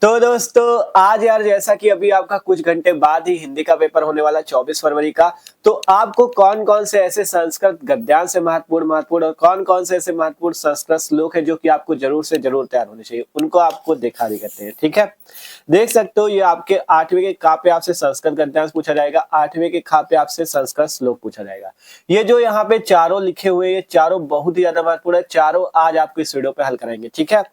तो दोस्तों आज यार जैसा कि अभी आपका कुछ घंटे बाद ही हिंदी का पेपर होने वाला 24 फरवरी का। तो आपको कौन कौन से ऐसे संस्कृत गद्यांश से महत्वपूर्ण और कौन कौन से ऐसे महत्वपूर्ण संस्कृत श्लोक है जो कि आपको जरूर से जरूर तैयार होने चाहिए, उनको आपको दिखा भी करते हैं। ठीक है, देख सकते हो ये आपके 8वें के का पे आपसे संस्कृत गद्यांश पूछा जाएगा, 8वें के खा पे आपसे संस्कृत श्लोक पूछा जाएगा। ये जो यहाँ पे चारों लिखे हुए ये चारों बहुत ही ज्यादा महत्वपूर्ण है, चारों आज आपको इस वीडियो पे हल कराएंगे। ठीक है,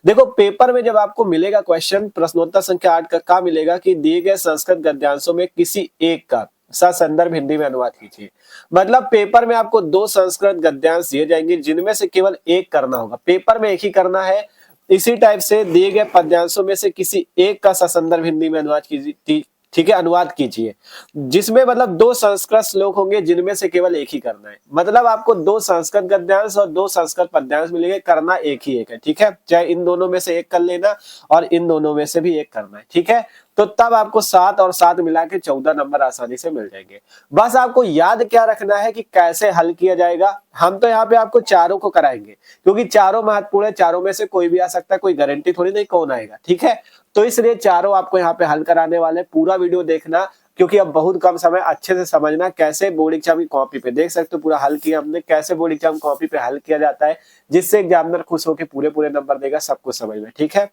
देखो पेपर में जब आपको मिलेगा क्वेश्चन प्रश्नोत्तर संख्या 8 का मिलेगा कि दिए गए संस्कृत गद्यांशों में किसी एक का ससंदर्भ हिंदी में अनुवाद कीजिए। मतलब पेपर में आपको 2 संस्कृत गद्यांश दिए जाएंगे जिनमें से केवल एक करना होगा, पेपर में एक ही करना है। इसी टाइप से दिए गए पद्यांशों में से किसी एक का ससंदर्भ हिंदी में अनुवाद कीजिए। ठीक है, अनुवाद कीजिए, जिसमें मतलब 2 संस्कृत श्लोक होंगे जिनमें से केवल एक ही करना है। मतलब आपको 2 संस्कृत गद्यांश और 2 संस्कृत पद्यांश मिलेंगे, करना एक ही एक है। ठीक है, चाहे इन दोनों में से एक कर लेना और इन दोनों में से भी एक करना है। ठीक है, तो तब आपको 7 और 7 मिला के 14 नंबर आसानी से मिल जाएंगे। बस आपको याद क्या रखना है कि कैसे हल किया जाएगा। हम तो यहाँ पे आपको चारों को कराएंगे क्योंकि चारों महत्वपूर्ण है, चारों में से कोई भी आ सकता है, कोई गारंटी थोड़ी नहीं कौन आएगा। ठीक है, तो इसलिए चारों आपको यहाँ पे हल कराने वाले, पूरा वीडियो देखना क्योंकि अब बहुत कम समय, अच्छे से समझना कैसे बोर्ड एग्जाम की कॉपी पे देख सकते हो पूरा हल किया हमने, कैसे बोर्ड एग्जाम कॉपी पे हल किया जाता है जिससे एग्जामिनर खुश होकर पूरे पूरे नंबर देगा, सब कुछ समझ में। ठीक है,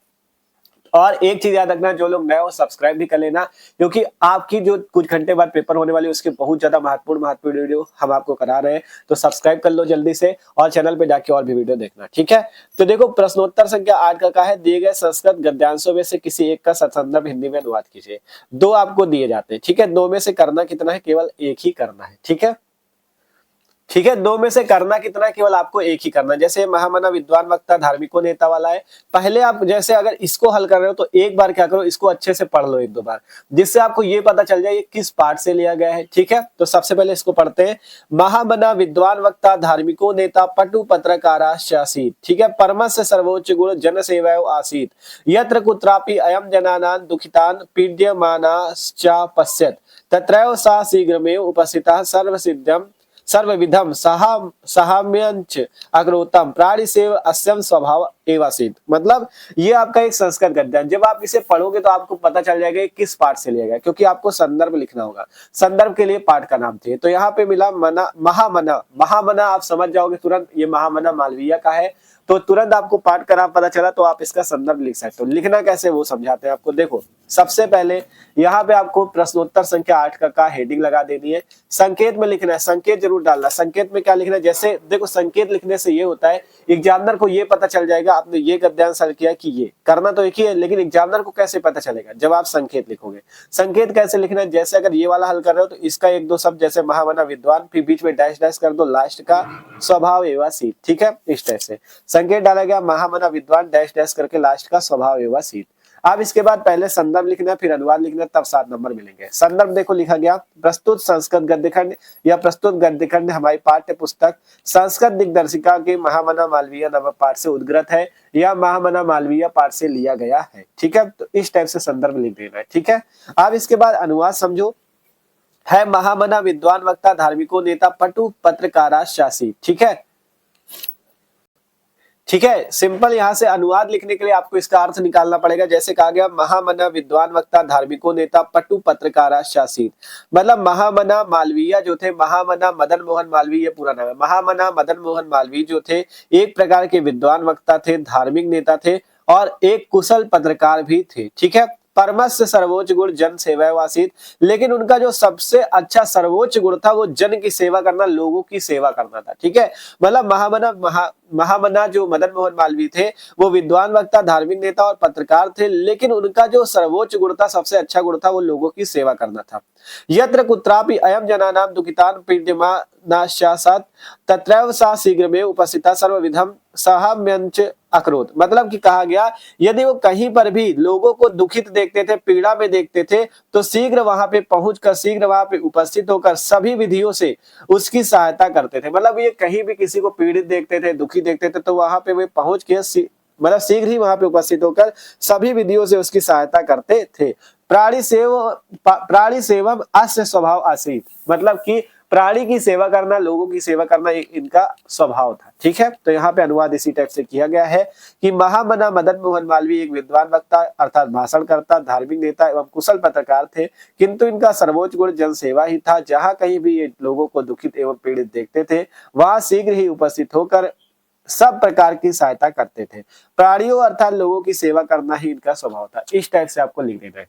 और एक चीज याद रखना, जो लोग नए हो सब्सक्राइब भी कर लेना क्योंकि आपकी जो कुछ घंटे बाद पेपर होने वाली है उसके बहुत ज्यादा महत्वपूर्ण वीडियो हम आपको करा रहे हैं। तो सब्सक्राइब कर लो जल्दी से और चैनल पे जाके और भी वीडियो देखना। ठीक है, तो देखो प्रश्नोत्तर संख्या 8 का है दिए गए संस्कृत गद्यांशों में से किसी एक का ससंदर्भ हिंदी में अनुवाद कीजिए। 2 आपको दिए जाते हैं। ठीक है, 2 में से करना कितना है, केवल एक ही करना है। ठीक है, ठीक है, 2 में से करना कितना है, केवल आपको एक ही करना है। जैसे महामना विद्वान वक्ता धार्मिको नेता वाला है, पहले आप जैसे अगर इसको हल कर रहे हो तो एक बार क्या करो, इसको अच्छे से पढ़ लो 1-2 बार, जिससे आपको ये पता चल जाए ये किस पार्ट से लिया गया है। ठीक है, तो सबसे पहले इसको पढ़ते हैं। महामना विद्वान वक्ता धार्मिको नेता पटु पत्रकाराश्चासीत्। ठीक है, परमस्य सर्वोच्च गुण जन सेवयो आसीत्, यत्र कुत्रापि अयम जनानां दुखितान् पीड्यमानाश्च पश्यत्, तत्रैव सा शीघ्रमेव उपस्थितः सर्वविधम सहाम्यंच अग्रोतम प्राणी सेव अस्यम स्वभाव एवासीत। मतलब ये आपका एक संस्कृत गद्यांश, जब आप इसे पढ़ोगे तो आपको पता चल जाएगा किस पाठ से लिया गया, क्योंकि आपको संदर्भ लिखना होगा। संदर्भ के लिए पाठ का नाम चाहिए, तो यहाँ पे मिला मना महामना। महामना आप समझ जाओगे तुरंत, ये महामना मालवीय का है, तो तुरंत आपको पाठ का नाम पता चला तो आप इसका संदर्भ लिख सकते हो। लिखना कैसे वो समझाते हैं आपको। देखो सबसे पहले यहाँ पे आपको प्रश्नोत्तर संख्या 8 का हेडिंग लगा देनी है। संकेत में लिखना है, संकेत जरूर डालना। संकेत में क्या लिखना है, जैसे देखो संकेत लिखने से ये होता है एग्जामिनर को ये पता चल जाएगा आपने ये गद्यांश हल किया कि ये करना तो एक ही है, लेकिन एग्जामिनर को कैसे पता चलेगा, जब आप संकेत लिखोगे। संकेत कैसे लिखना है, जैसे अगर ये वाला हल कर रहे हो तो इसका 1-2 शब्द, जैसे महामना विद्वान, फिर बीच में डैश डैश कर दो, लास्ट का स्वभाव एवं सीत। ठीक है, इस टाइप से संकेत डाला गया, महामना विद्वान डैश डैश करके लास्ट का स्वभाव एवं सीत। अब इसके बाद पहले संदर्भ लिखना है, फिर अनुवाद लिखना है, तब 7 नंबर मिलेंगे। संदर्भ देखो लिखा गया, प्रस्तुत संस्कृत गद्यखंड या प्रस्तुत गद्यखंड हमारी पाठ्य पुस्तक संस्कृत दिग्दर्शिका के महामना मालवीय नामक पाठ से उद्गृत है या महामना मालवीय पाठ से लिया गया है। ठीक है, तो इस टाइप से संदर्भ लिख देना है। ठीक है, अब इसके बाद अनुवाद समझो, है महामना विद्वान वक्ता धार्मिको नेता पटु पत्रकाराश्चासीत्। ठीक है, ठीक है, सिंपल यहाँ से अनुवाद लिखने के लिए आपको इसका अर्थ निकालना पड़ेगा। जैसे कहा गया महामना विद्वान वक्ता धार्मिको नेता पटु पत्रकाराश्चासीत्, मतलब महामना मालवीय जो थे, महामना मदन मोहन मालवीय पूरा नाम है, महामना मदन मोहन मालवीय जो थे एक प्रकार के विद्वान वक्ता थे, धार्मिक नेता थे और एक कुशल पत्रकार भी थे। ठीक है, परमस्य सर्वोच्च गुण जन सेवावासित, लेकिन उनका जो सबसे अच्छा सर्वोच्च गुण था वो जन की सेवा करना, लोगों की सेवा करना था। ठीक है, मतलब महामना जो मदन मोहन मालवीय थे वो विद्वान वक्ता, धार्मिक नेता और पत्रकार थे, लेकिन उनका जो सर्वोच्च गुण था, सबसे अच्छा गुण था, वो लोगों की सेवा करना था। यत्र कुत्रापि अयम जनानां दुखितान् पीड्यमानाश्च तत्रैव सा शीघ्रमेव उपस्थिता सर्वविधम सहाम्यंच अकरोत। मतलब कि कहा गया यदि वो कहीं पर भी लोगों को दुखित देखते थे, पीड़ा में देखते थे, तो शीघ्र वहां पे पहुंचकर, शीघ्र वहां पे उपस्थित होकर सभी विधियों से उसकी सहायता करते थे। मतलब ये कहीं भी किसी को पीड़ित देखते थे, दुखी देखते थे, तो वहां पे वे पहुंच के मतलब शीघ्र ही वहां पे उपस्थित होकर सभी विधियों से उसकी सहायता करते थे। प्राणी सेवम अस्य स्वभाव आसीत, मतलब कि प्राणी की सेवा करना, लोगों की सेवा करना इनका स्वभाव था। ठीक है, तो यहाँ पे अनुवाद इसी टाइप से किया गया है कि महामना मदन मोहन मालवीय एक विद्वान वक्ता अर्थात भाषणकर्ता, धार्मिक नेता एवं कुशल पत्रकार थे, किंतु इनका सर्वोच्च गुण जनसेवा ही था। जहां कहीं भी ये लोगों को दुखित एवं पीड़ित देखते थे, वहां शीघ्र ही उपस्थित होकर सब प्रकार की सहायता करते थे। प्राणियों अर्थात लोगों की सेवा करना ही इनका स्वभाव था। इस टाइप से आपको लिख देना है।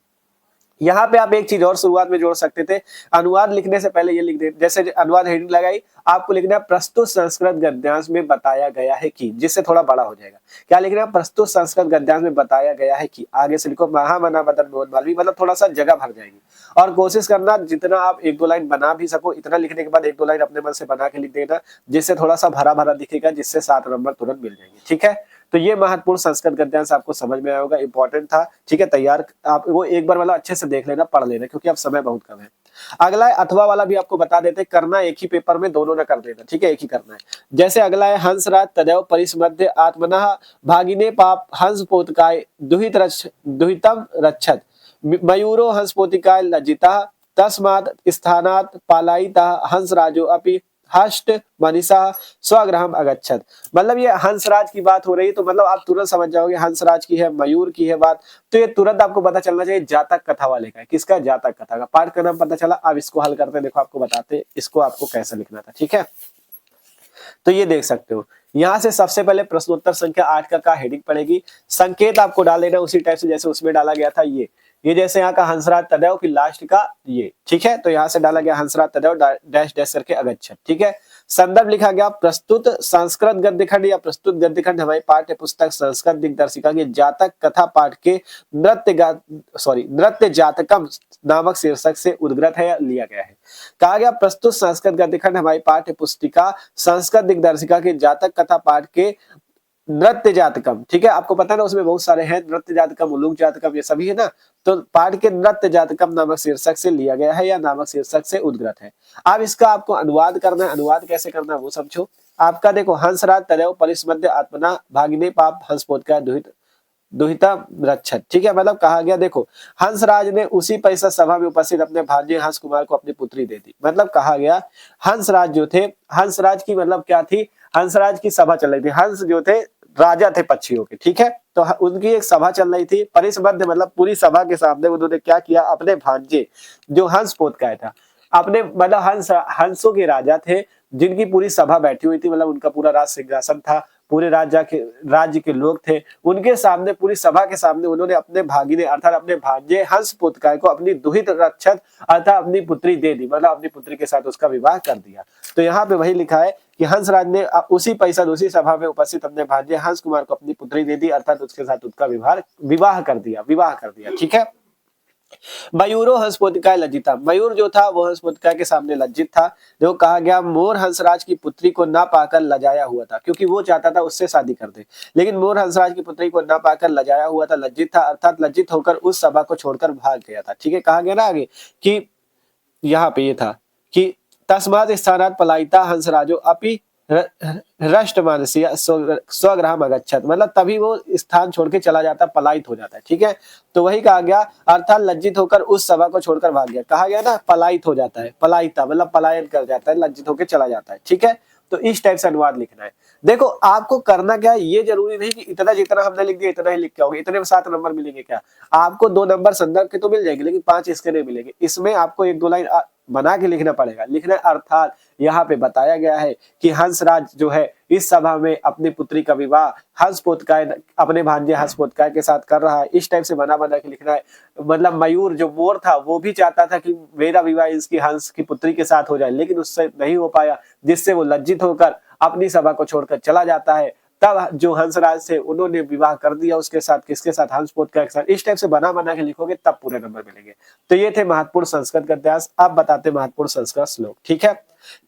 यहाँ पे आप एक चीज और शुरुआत में जोड़ सकते थे, अनुवाद लिखने से पहले ये लिख दे, जैसे अनुवाद हेडिंग लगाई, आपको लिखना है प्रस्तुत संस्कृत गद्यांश में बताया गया है कि, जिससे थोड़ा बड़ा हो जाएगा। क्या लिखना है? प्रस्तुत संस्कृत गद्यांश में बताया गया है कि। आगे से लिखो महामना मदन मोहन मालवीय, मतलब थोड़ा सा जगह भर जाएगी। और कोशिश करना जितना आप एक दो लाइन बना भी सको, इतना लिखने के बाद एक दो लाइन अपने मन से बना के लिख देना, जिससे थोड़ा सा भरा भरा दिखेगा, जिससे 7 नंबर तुरंत मिल जाएंगे। ठीक है, तो ये महत्वपूर्ण संस्कृत गद्यांश आपको समझ में आया होगा, इंपॉर्टेंट था। ठीक है, तैयार आप वो एक बार वाला अच्छे से देख लेना, पढ़ लेना, क्योंकि अब समय बहुत कम है। अगला है अथवा वाला, भी आपको बता देते, करना एक ही पेपर में, दोनों ना कर देना। ठीक है, एक ही करना है। जैसे अगला है हंसराज तदैव परिसमध्य आत्मनः भागिने पाप हंस पोतकाय दुहितम रक्षत मयूरो हंस पोतिकाय लज्जिता तस्मात् स्थानात् पलायितः हंसराजो अपि हष्ट मनीषा स्वगृहम अगच्छत। मतलब ये हंसराज की बात हो रही है, तो मतलब आप तुरंत समझ जाओगे हंसराज की है, मयूर की है बात, तो ये तुरंत आपको पता चलना चाहिए जातक कथा वाले का है। किसका? जातक कथा का। पाठ का नाम पता चला। अब इसको हल करते, देखो आपको बताते इसको आपको कैसे लिखना था। ठीक है, तो ये देख सकते हो, यहाँ से सबसे पहले प्रश्नोत्तर संख्या 8 का हेडिंग पड़ेगी। संकेत आपको डाल देना उसी टाइप से जैसे उसमें डाला गया था। ये जैसे यहाँ का हंसराज तदैव की लास्ट का ये। ठीक है, तो यहाँ से डाला गया हंसराज तदैव डैश डैश करके अगच्छत। ठीक है, संदर्भ लिखा गया प्रस्तुत संस्कृत गद्यखंड या प्रस्तुत गद्यखंड हमारी पाठ्य पुस्तक संस्कृत दिग्दर्शिका के जातक कथा पाठ के नृत्य जातकम नामक शीर्षक से उद्गृत है या लिया गया है। कहा गया प्रस्तुत संस्कृत गद्यखंड हमारी पाठ्य पुस्तिका संस्कृत दिग्दर्शिका के जातक कथा पाठ के नृत्य जातकम। ठीक है, आपको पता है ना उसमें बहुत सारे हैं, नृत्य जातकम, उलूक जातकम, ये सभी है ना, तो पाठ के नृत्य जातकम नामक शीर्षक से लिया गया है या नामक शीर्षक से उद्गृत है। अब इसका आपको अनुवाद करना है। अनुवाद कैसे करना है वो समझो। आपका देखो हंसराज तदैव परिसमध्य आत्मना भागिने पाप हंसपोतकाय दुहिता रक्षत। ठीक है, मतलब कहा गया देखो हंसराज ने उसी पैसा सभा में उपस्थित अपने भांजे हंस कुमार को अपनी पुत्री दे दी। मतलब कहा गया हंसराज जो थे, हंसराज की मतलब क्या थी, हंसराज की सभा चल रही थी। हंस जो थे राजा थे पक्षियों के। ठीक है, तो उनकी एक सभा चल रही थी। परिसमध्य मतलब पूरी सभा के सामने उन्होंने क्या किया, अपने भांजे जो हंस पोतकाय था, अपने मतलब हंसों के राजा थे, जिनकी पूरी सभा बैठी हुई थी, मतलब उनका पूरा राज सिंहासन था, पूरे राज्य के लोग थे, उनके सामने पूरी सभा के सामने उन्होंने अपने भागिने अर्थात अपने भांजे हंस पोतकाय को अपनी दुहित रक्षत अर्थात अपनी पुत्री दे दी, मतलब अपनी पुत्री के साथ उसका विवाह कर दिया। तो यहाँ पे वही लिखा है कि हंसराज ने उसी पैसा उसी सभा में उपस्थित अपने भांजे हंस कुमार को अपनी पुत्री दे दी, अर्थात उसके साथ उसका विवाह कर दिया। ठीक है, मयूरो हंसपोतिकाय लज्जिता, मयूर जो था वो हंसपोतिकाय के सामने लज्जित था। जो कहा गया मोर हंसराज की पुत्री को ना पाकर लजाया हुआ था, क्योंकि वो चाहता था उससे शादी कर दे, लेकिन मोर हंसराज की पुत्री को ना पाकर लजाया हुआ था, लज्जित था, अर्थात लज्जित होकर उस सभा को छोड़कर भाग गया था। ठीक है, कहा गया ना आगे कि यहाँ पे ये था कि तस्मात् स्थानात् पलायिता हंसराजो अपि राष्ट्रमानसीय स्वग्राम अगच्छत, मतलब तभी वो स्थान छोड़ के चला जाता, पलायित हो जाता है। ठीक है, तो वही कहा गया अर्थात लज्जित होकर उस सभा को छोड़कर भाग गया। कहा गया ना पलायित हो जाता है, पलायिता मतलब पलायन कर जाता है, लज्जित होकर चला जाता है। ठीक है, तो इस टाइप से अनुवाद लिखना है। देखो आपको करना क्या है, ये जरूरी नहीं कि इतना जितना हमने लिख दिया इतना ही लिख के आओगे, इतने में 7 नंबर मिलेंगे क्या? आपको 2 नंबर संदर्भ के तो मिल जाएंगे, लेकिन 5 इसके नहीं मिलेंगे। इसमें आपको 1-2 लाइन बना के लिखना पड़ेगा। लिखना अर्थात यहाँ पे बताया गया है कि हंसराज जो है इस सभा में अपनी पुत्री का विवाह हंस पोतकाय अपने भांजे हंस पोतकाय के साथ कर रहा है। इस टाइप से बना के लिखना है। मतलब मयूर जो मोर था वो भी चाहता था कि मेरा विवाह इसकी हंस की पुत्री के साथ हो जाए, लेकिन उससे नहीं हो पाया, जिससे वो लज्जित होकर अपनी सभा को छोड़कर चला जाता है। तब जो हंसराज थे उन्होंने विवाह कर दिया उसके साथ, किसके साथ? हंस पोतकाय के साथ। इस टाइप से बना के लिखोगे तब पूरे नंबर मिलेंगे। तो ये थे महत्वपूर्ण संस्कृत गद्यांश। अब बताते महत्वपूर्ण संस्कृत श्लोक। ठीक है,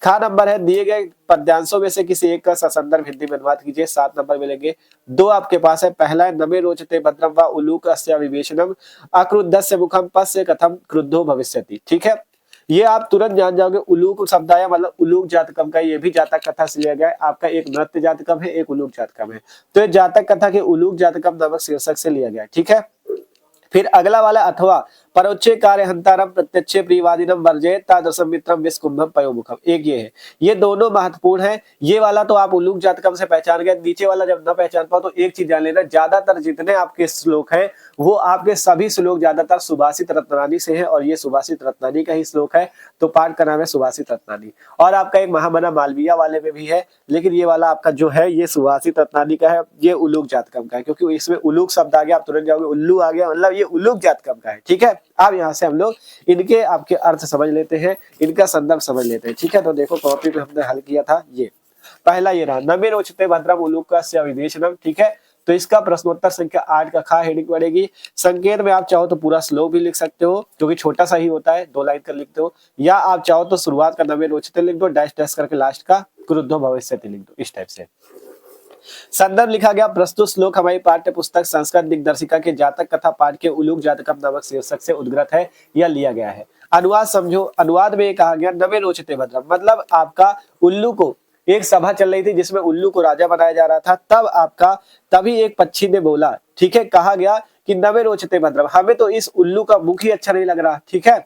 खा नंबर है दिए गए पद्यांशों में से किसी एक का ससंदर्भ हिंदी में अनुवाद कीजिए, 7 नंबर मिलेंगे। 2 आपके पास है। पहला है नमे रोचते भद्रम व उलूक अस्या विवेचनम अक्रुद्धस्य मुखम पस्य कथम क्रुद्धो भविष्यति। ठीक है, ये आप तुरंत जान जाओगे। उलूक शब्द आया मतलब उलूक जातकम का, ये भी जातक कथा से लिया गया है। आपका एक नृत्य जातकम है, एक उलूक जातकम है, तो ये जातक कथा के उलूक जातकम नामक शीर्षक से लिया गया है। ठीक है, फिर अगला वाला अथवा परोक्षे कार्य हंतारम प्रत्यक्षे प्रियवादिनम वर्जेत तादृशम मित्रम विस्कुंभम पयोमुखम, एक ये है। ये दोनों महत्वपूर्ण है। ये वाला तो आप उल्लूक जातकम से पहचान गए, नीचे वाला जब ना पहचान पाओ तो एक चीज जान लेना, ज्यादातर जितने आपके श्लोक हैं वो आपके सभी श्लोक ज्यादातर सुभाषित रत्नानी से है, और ये सुभाषित रत्नानी का ही श्लोक है, तो पाठ का नाम है सुभाषित रत्नानी। और आपका एक महामना मालवीय वाले में भी है, लेकिन ये वाला आपका जो है ये सुभाषित रत्नानी का है, ये उल्लूक जातकम का है, क्योंकि इसमें उल्लूक शब्द आ गया, आप तुरंत जाओगे उल्लू आ गया, मतलब ये उल्लूक जातकम का है। ठीक है, अब यहाँ से हम लोग इनके आपके अर्थ समझ लेते हैं, इनका संदर्भ समझ लेते हैं। ठीक है, तो देखो कॉपी पे हमने हल किया था, ये पहला ये रहा, नमे रोचते भद्रम उल्लूकस्य विवेचनम। ठीक है, तो इसका प्रश्नोत्तर संख्या 8 का खा हेडिंग पड़ेगी। संकेत में आप चाहो तो पूरा श्लोक भी लिख सकते हो, क्योंकि छोटा सा ही होता है, 2 लाइन कर लिखते हो, या आप चाहो तो शुरुआत का नमे रोचते लिख दो, डैश डैश करके लास्ट का क्रुद्धो भविष्यति लिख दो, इस टाइप से। संदर्भ लिखा गया, प्रस्तुत श्लोक हमारी पाठ्य पुस्तक संस्कृत दिग्दर्शिका के जातक कथा पाठ के उल्लूक जातकम नामक शीर्षक से उद्गृत है या लिया गया है। अनुवाद समझो, अनुवाद में कहा गया नवे रोचते भद्रम, मतलब आपका उल्लू को, एक सभा चल रही थी जिसमें उल्लू को राजा बनाया जा रहा था, तब आपका तभी एक पक्षी ने बोला, ठीक है, कहा गया कि नवे रोचते भद्रम, हमें तो इस उल्लू का मुख ही अच्छा नहीं लग रहा। ठीक है,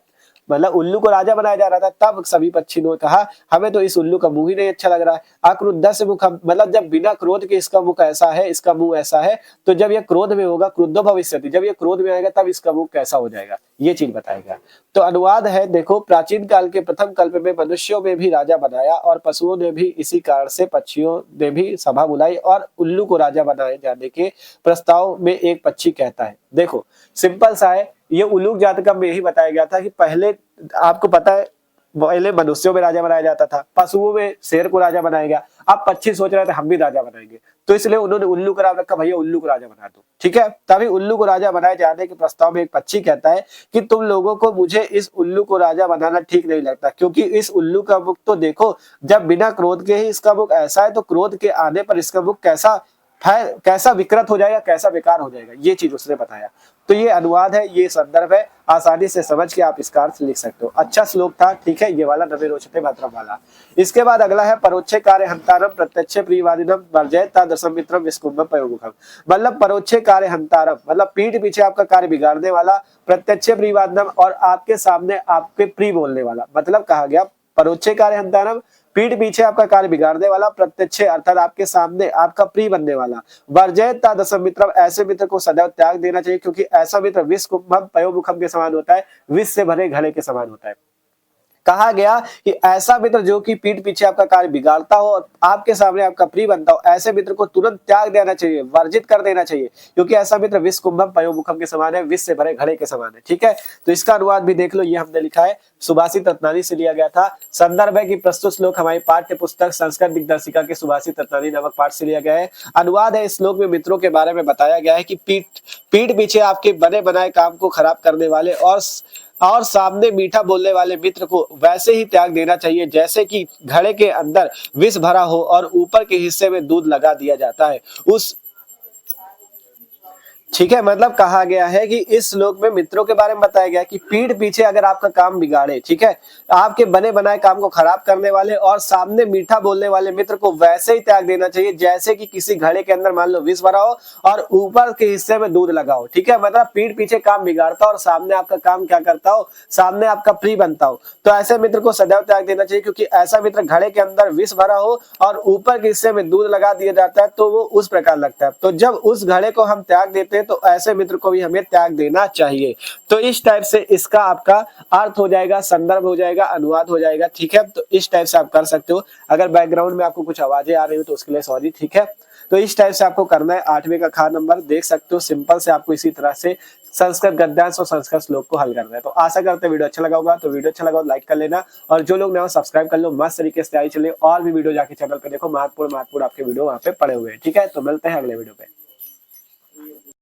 मतलब उल्लू को राजा बनाया जा रहा था, तब सभी पक्षियों ने कहा हमें तो इस उल्लू का मुंह ही नहीं अच्छा लग रहा है। आक्रुद्ध से मुख, मतलब जब बिना क्रोध के इसका मुख ऐसा है, इसका मुंह ऐसा है, तो जब ये क्रोध में होगा, क्रुद्धो भविष्यति, जब ये क्रोध में आएगा तब इसका मुंह कैसा हो जाएगा, ये चीज बताएगा। तो अनुवाद है, देखो, प्राचीन काल के प्रथम कल्प में मनुष्यों में भी राजा बनाया और पशुओं ने भी, इसी कारण से पक्षियों ने भी सभा बुलाई और उल्लू को राजा बनाए जाने के प्रस्ताव में एक पक्षी कहता है। देखो सिंपल सा है, ये उल्लूक जातकम में यही बताया गया था कि पहले आपको पता है पहले मनुष्यों में राजा बनाया जाता था, पशुओं में शेर को राजा बनाया गया, अब पक्षी सोच रहे थे हम भी राजा बनाएंगे, तो इसलिए उन्होंने उल्लू का नाम रखा, भैया उल्लू को राजा बना दो। ठीक है, तभी उल्लू को राजा बनाए जाने के प्रस्ताव में एक पक्षी कहता है कि तुम लोगों को, मुझे इस उल्लू को राजा बनाना ठीक नहीं लगता, क्योंकि इस उल्लू का मुख तो देखो, जब बिना क्रोध के ही इसका मुख ऐसा है, तो क्रोध के आने पर इसका मुख कैसा है, कैसा विकृत हो जाएगा, कैसा बेकार हो जाएगा, ये चीज उसने बताया। तो ये अनुवाद है, ये संदर्भ है, आसानी से समझ के आप इसका अर्थ लिख सकते हो। अच्छा श्लोक था। ठीक है, ये वाला नवे रोचते भद्रम वाला। इसके बाद अगला है परोक्षे कार्य हंतारम प्रत्यक्षे प्रियवादिनम वर्जयत तादृशम मित्रम विस्कुंभम पयोमुखम, मतलब परोक्षे कार्य हंतारम, मतलब पीठ पीछे आपका कार्य बिगाड़ने वाला, प्रत्यक्षे प्रियवादिनम, और आपके सामने आपके प्रिय बोलने वाला, मतलब कहा गया परोक्षे कार्य हंतारम, पीठ पीछे आपका कार्य बिगाड़ने वाला, प्रत्यक्षे अर्थात आपके सामने आपका प्रिय बनने वाला, वर्जयत तादृशम मित्रम, ऐसे मित्र को सदैव त्याग देना चाहिए, क्योंकि ऐसा मित्र विष कुंभम पयोमुखम के समान होता है, विष से भरे घड़े के समान होता है। कहा गया कि ऐसा मित्र जो कि पीठ पीछे आपका कार्य बिगाड़ता हो और आपके सामने आपका प्रिय बनता हो, ऐसे मित्र को तुरंत त्याग देना चाहिए, वर्जित कर देना चाहिए, क्योंकि ऐसा मित्र विष कुंभम पयोमुखम के समान है, विष से भरे घड़े के समान है। ठीक है, तो इसका अनुवाद भी देख लो, ये हमने लिखा है, सुभाषित रत्नानी से लिया गया था। संदर्भ है कि प्रस्तुत श्लोक हमारी पाठ्य पुस्तक संस्कृत दिग्दर्शिका के सुभाषित रत्नानी नामक पाठ से लिया गया है। अनुवाद है, इस श्लोक में मित्रों के बारे में बताया गया है कि पीठ पीछे आपके बने बनाए काम को खराब करने वाले और सामने मीठा बोलने वाले मित्र को वैसे ही त्याग देना चाहिए जैसे कि घड़े के अंदर विष भरा हो और ऊपर के हिस्से में दूध लगा दिया जाता है उस। ठीक है, मतलब कहा गया है कि इस श्लोक में मित्रों के बारे में बताया गया है कि पीठ पीछे अगर आपका काम बिगाड़े, ठीक है, आपके बने बनाए काम को खराब करने वाले और सामने मीठा बोलने वाले मित्र को वैसे ही त्याग देना चाहिए जैसे कि किसी घड़े के अंदर मान लो विष भरा हो और ऊपर के हिस्से में दूध लगा हो। ठीक है, मतलब पीठ पीछे काम बिगाड़ता हो और सामने आपका काम क्या करता हो, सामने आपका प्रिय बनता हो, तो ऐसे मित्र को सदैव त्याग देना चाहिए, क्योंकि ऐसा मित्र घड़े के अंदर विष भरा हो और ऊपर के हिस्से में दूध लगा दिया जाता है तो वो उस प्रकार लगता है। तो जब उस घड़े को हम त्याग देते हैं तो ऐसे मित्र को भी हमें त्याग देना चाहिए। तो इस टाइप से इसका आपका अर्थ हो जाएगा, संदर्भ हो जाएगा, अनुवाद हो जाएगा। ठीक है, तो इस टाइप से आप कर सकते हो। अगर बैकग्राउंड में आपको कुछ आवाजें आ रही हो तो उसके लिए सॉरी। ठीक है, तो इस टाइप से आपको करना है। 8वें का खा नंबर देख सकते हो, सिंपल से आपको इसी तरह से संस्कृत गद्यांश और संस्कृत श्लोक को हल करना है। तो आशा करते हैं वीडियो अच्छा लगा होगा। तो वीडियो अच्छा लगा तो लाइक कर लेना, और जो लोग नए सब्सक्राइब कर लो। मस्त तरीके से आई चले और भी वीडियो जाके चैनल पे देखो, महत्वपूर्ण आपके वीडियो वहाँ पे पड़े हुए हैं। ठीक है, तो मिलते हैं अगले वीडियो पे।